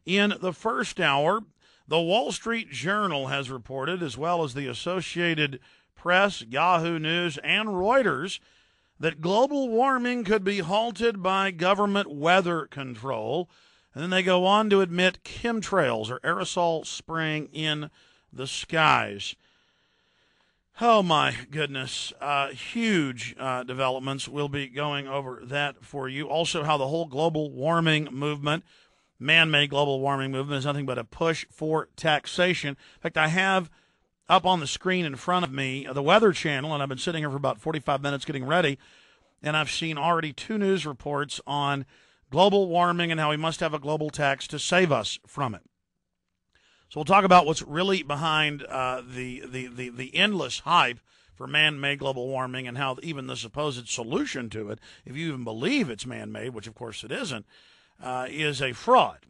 In the first hour, the Wall Street Journal has reported, as well as the Associated Press, Yahoo News, and Reuters, that global warming could be halted by government weather control. And then they go on to admit chemtrails or aerosol spraying in the skies. Oh, my goodness. Huge developments. We'll be going over that for you. Also, how the whole global warming movement, man-made global warming movement, is nothing but a push for taxation. In fact, I have up on the screen in front of me the Weather Channel, and I've been sitting here for about 45 minutes getting ready, and I've seen already 2 news reports on global warming and how we must have a global tax to save us from it. So we'll talk about what's really behind the endless hype for man-made global warming and how even the supposed solution to it, if you even believe it's man-made, which of course it isn't, is a fraud.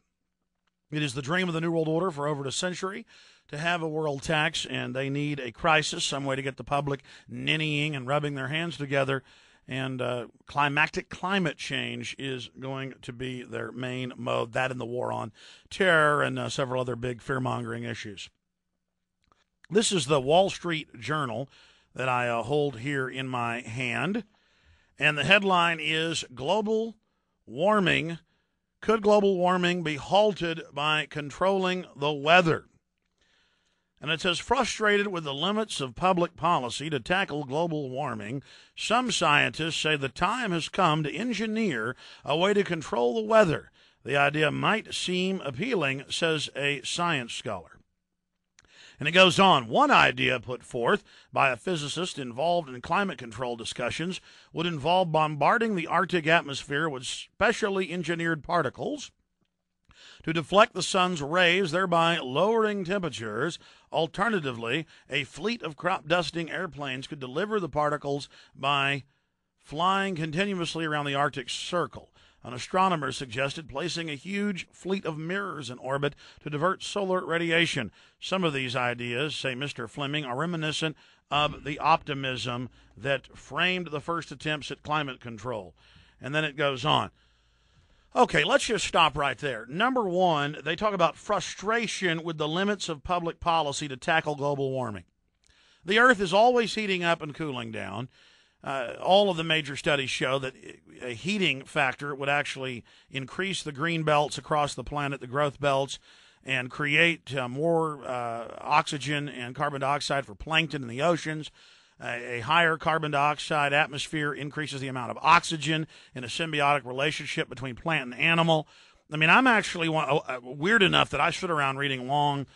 It is the dream of the New World Order for over a century to have a world tax, and they need a crisis, some way to get the public ninnying and rubbing their hands together. And climactic climate change is going to be their main mode, that and the war on terror and several other big fear-mongering issues. This is the Wall Street Journal that I hold here in my hand, and the headline is Global Warming. Could global warming be halted by controlling the weather? And it says, frustrated with the limits of public policy to tackle global warming, some scientists say the time has come to engineer a way to control the weather. The idea might seem appealing, says a science scholar. And it goes on. One idea put forth by a physicist involved in climate control discussions would involve bombarding the Arctic atmosphere with specially engineered particles to deflect the sun's rays, thereby lowering temperatures. Alternatively, a fleet of crop-dusting airplanes could deliver the particles by flying continuously around the Arctic Circle. An astronomer suggested placing a huge fleet of mirrors in orbit to divert solar radiation. Some of these ideas, say Mr. Fleming, are reminiscent of the optimism that framed the first attempts at climate control. And then it goes on. Okay, let's just stop right there. Number one, they talk about frustration with the limits of public policy to tackle global warming. The Earth is always heating up and cooling down. All of the major studies show that a heating factor would actually increase the green belts across the planet, the growth belts, and create more oxygen and carbon dioxide for plankton in the oceans. A higher carbon dioxide atmosphere increases the amount of oxygen in a symbiotic relationship between plant and animal. I mean, I'm actually weird enough that I sit around reading long,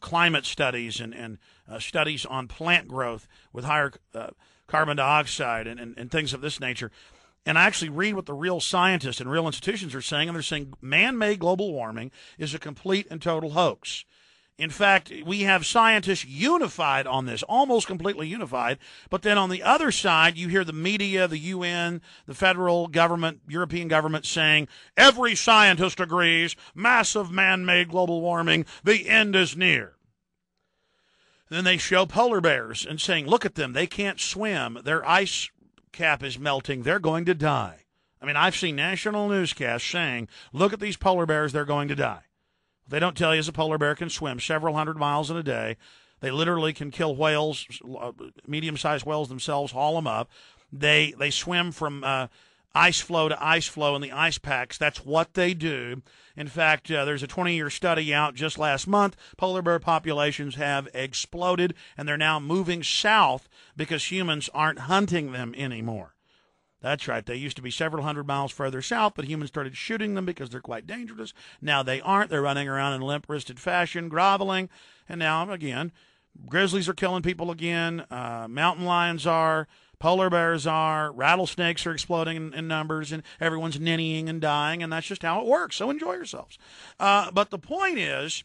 climate studies and studies on plant growth with higher carbon dioxide and things of this nature. And I actually read what the real scientists and real institutions are saying, and they're saying man-made global warming is a complete and total hoax. In fact, we have scientists unified on this, almost completely unified. But then on the other side, you hear the media, the UN, the federal government, European government saying, every scientist agrees, massive man-made global warming, the end is near. And then they show polar bears and saying, look at them, they can't swim. Their ice cap is melting. They're going to die. I mean, I've seen national newscasts saying, look at these polar bears, they're going to die. They don't tell you is a polar bear can swim several hundred miles in a day. They literally can kill whales, medium-sized whales themselves, haul them up. They swim from ice floe to ice floe in the ice packs. That's what they do. In fact, there's a 20-year study out just last month. Polar bear populations have exploded, and they're now moving south because humans aren't hunting them anymore. That's right. They used to be several hundred miles further south, but humans started shooting them because they're quite dangerous. Now they aren't. They're running around in limp-wristed fashion, groveling. And now, again, grizzlies are killing people again. Mountain lions are. Polar bears are. Rattlesnakes are exploding in numbers, and everyone's ninnying and dying, and that's just how it works. So enjoy yourselves. But the point is,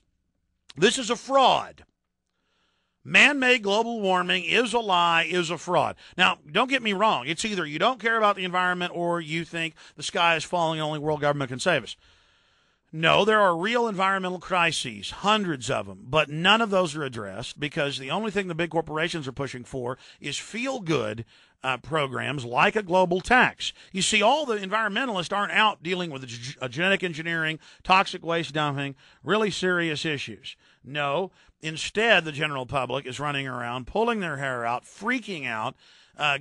this is a fraud. Man-made global warming is a lie, is a fraud. Now, don't get me wrong. It's either you don't care about the environment or you think the sky is falling and only world government can save us. No, there are real environmental crises, hundreds of them, but none of those are addressed because the only thing the big corporations are pushing for is feel-good programs like a global tax. You see, all the environmentalists aren't out dealing with genetic engineering, toxic waste dumping, really serious issues. No, instead, the general public is running around, pulling their hair out, freaking out,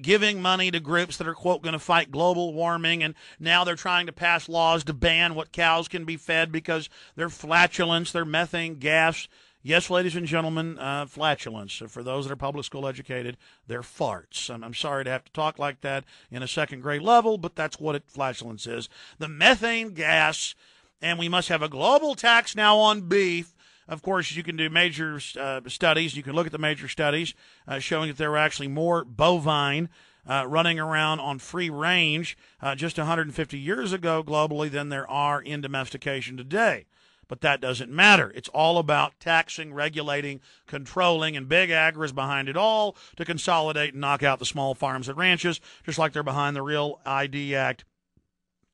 giving money to groups that are, quote, going to fight global warming, and now they're trying to pass laws to ban what cows can be fed because their flatulence, their methane gas. Yes, ladies and gentlemen, flatulence. For those that are public school educated, they're farts. I'm sorry to have to talk like that in a second grade level, but that's what flatulence is. The methane gas, and we must have a global tax now on beef. Of course, you can do major studies. You can look at the major studies showing that there were actually more bovine running around on free range just 150 years ago globally than there are in domestication today. But that doesn't matter. It's all about taxing, regulating, controlling, and big agri is behind it all to consolidate and knock out the small farms and ranches, just like they're behind the Real ID Act,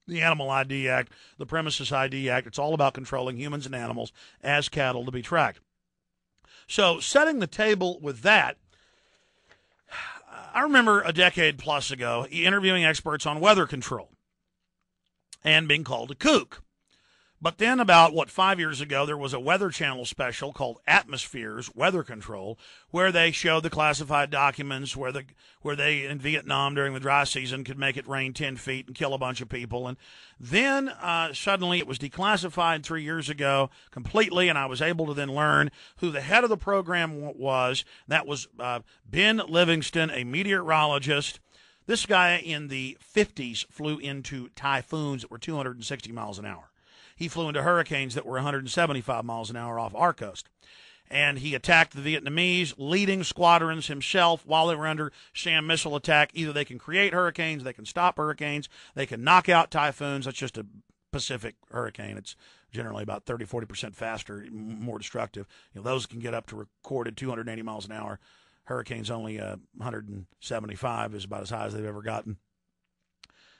the Animal ID Act, the Premises ID Act. It's all about controlling humans and animals as cattle to be tracked. So setting the table with that, I remember a decade plus ago interviewing experts on weather control and being called a kook. But then about, 5 years ago, there was a Weather Channel special called Atmospheres Weather Control, where they showed the classified documents where they, in Vietnam during the dry season, could make it rain 10 feet and kill a bunch of people. And then suddenly it was declassified 3 years ago completely, and I was able to then learn who the head of the program was. That was Ben Livingston, a meteorologist. This guy in the 50s flew into typhoons that were 260 miles an hour. He flew into hurricanes that were 175 miles an hour off our coast. And he attacked the Vietnamese, leading squadrons himself while they were under SAM missile attack. Either they can create hurricanes, they can stop hurricanes, they can knock out typhoons. That's just a Pacific hurricane. It's generally about 30-40% faster, more destructive. Those can get up to recorded 280 miles an hour. Hurricanes only 175 is about as high as they've ever gotten.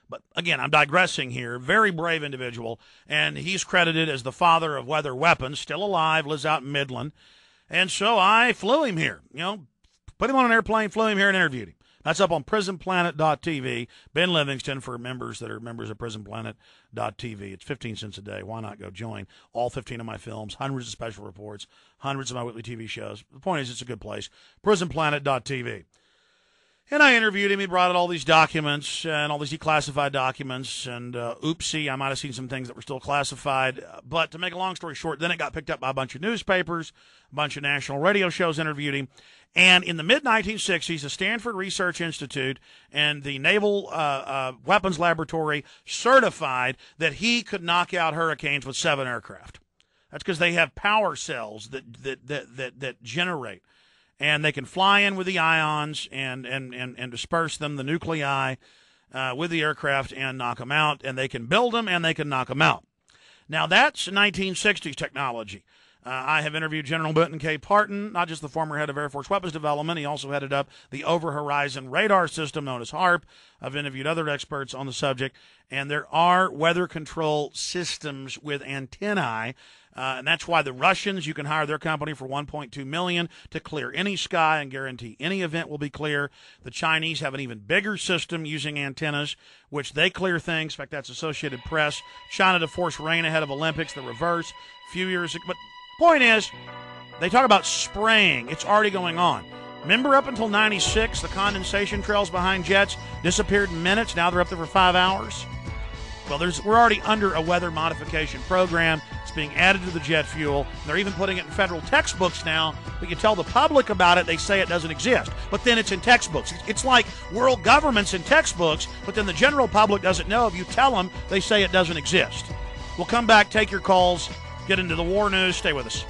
But again, I'm digressing here. Very brave individual, and he's credited as the father of weather weapons, still alive, lives out in Midland. And so I flew him here. Put him on an airplane, flew him here, and interviewed him. That's up on prisonplanet.tv. Ben Livingston, for members that are members of prisonplanet.tv. It's 15 cents a day. Why not go join all 15 of my films, hundreds of special reports, hundreds of my weekly TV shows. The point is, it's a good place. prisonplanet.tv. And I interviewed him. He brought out all these documents and all these declassified documents. And oopsie, I might have seen some things that were still classified. But to make a long story short, then it got picked up by a bunch of newspapers, a bunch of national radio shows interviewed him. And in the mid-1960s, the Stanford Research Institute and the Naval Weapons Laboratory certified that he could knock out hurricanes with 7 aircraft. That's because they have power cells that generate. And they can fly in with the ions and disperse them, the nuclei, with the aircraft and knock them out. And they can build them and they can knock them out. Now, that's 1960s technology. I have interviewed General Benton K. Parton, not just the former head of Air Force Weapons Development. He also headed up the Over-Horizon Radar System known as HARP. I've interviewed other experts on the subject. And there are weather control systems with antennae. And that's why the Russians, you can hire their company for $1.2 million to clear any sky and guarantee any event will be clear. The Chinese have an even bigger system using antennas, which they clear things. In fact, that's Associated Press. China to force rain ahead of Olympics, the reverse. A few years ago. But point is, they talk about spraying. It's already going on. Remember up until 96, the condensation trails behind jets disappeared in minutes. Now they're up there for 5 hours. Well, we're already under a weather modification program. It's being added to the jet fuel. They're even putting it in federal textbooks now. But you tell the public about it, they say it doesn't exist. But then it's in textbooks. It's like world government's in textbooks, but then the general public doesn't know. If you tell them, they say it doesn't exist. We'll come back, take your calls, get into the war news. Stay with us.